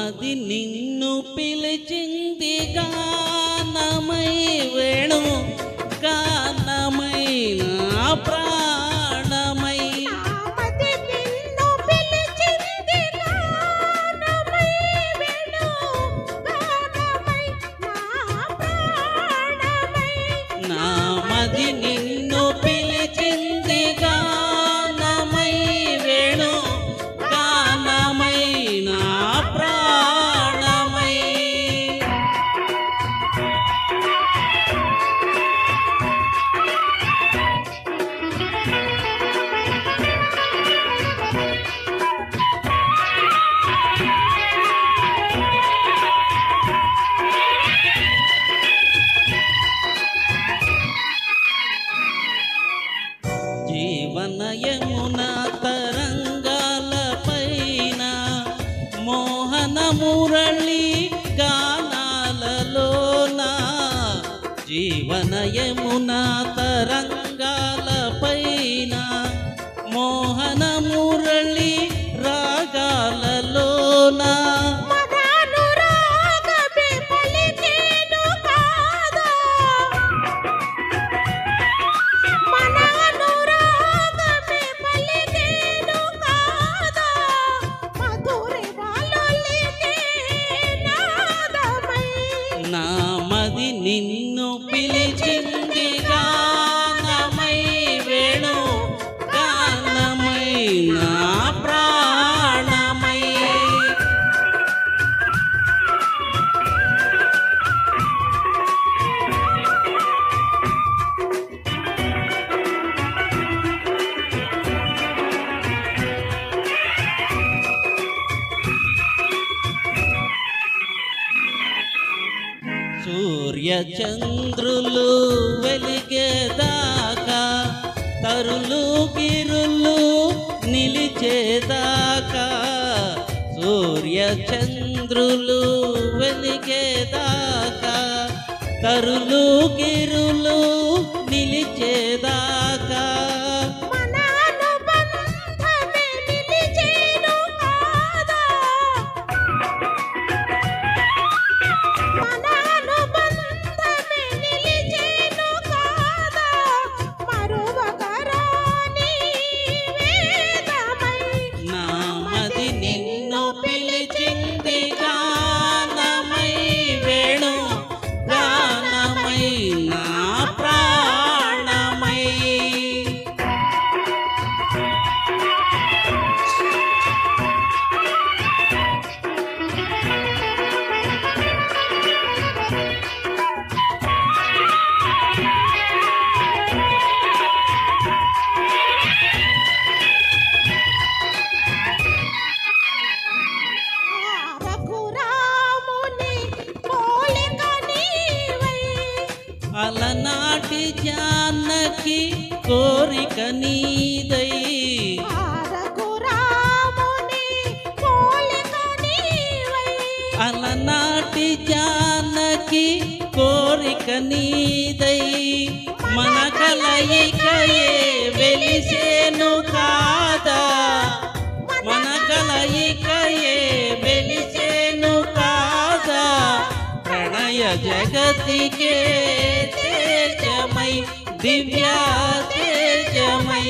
మది నిన్ను పిలిచింది గానమై వేణు గానమై నా ప్రాణమై మది నిన్ను పిలిచింది గానమై వేణు గానమై నా ప్రాణమై నా మది నిన్ను పిలిచింది గానమై వేణు గానమై నా ప్రాణమై జీవన యమున తరంగాల పైన మోహన మురళి గానాలలోన జీవన యమున తరంగాల పైన మోహన మురళి రాగాలలోన మదానురాగమే పలికేను కాదా మనానురాగమే పలికేను కాదా మధురి వాలలికే నాదమై నా మది నిన్ను పిలిచింది గానమై వేణు గానమై నా ప్రాణమై సూర్య చంద్రులు వెలిగేదాకా తరులు గిరులు నిలిచేదాకా సూర్య చంద్రులు వెలిగేదాకా తరులు గిరులు నిలిచేదాకా మనానుబంధమే నిలిచేను కాదా మనానుబంధమే నిలిచేను కాదా మరువకరాని వేదమై నా మది నిన్ను పిలిచింది గానమై వేణు గానమై నా ప్రాణమై రఘురాముని పోలిక నీవై అలనాటి జానకి కోరిక నీదై రఘురాముని పోలిక నీవై అలనాటి జానకి కోరిక నీదై మన కలయికయే వెలిసేను కాదా మన కలయికయే వెలిసేను కాదా ప్రణయ జగతికే తేజమై దివ్య తేజమై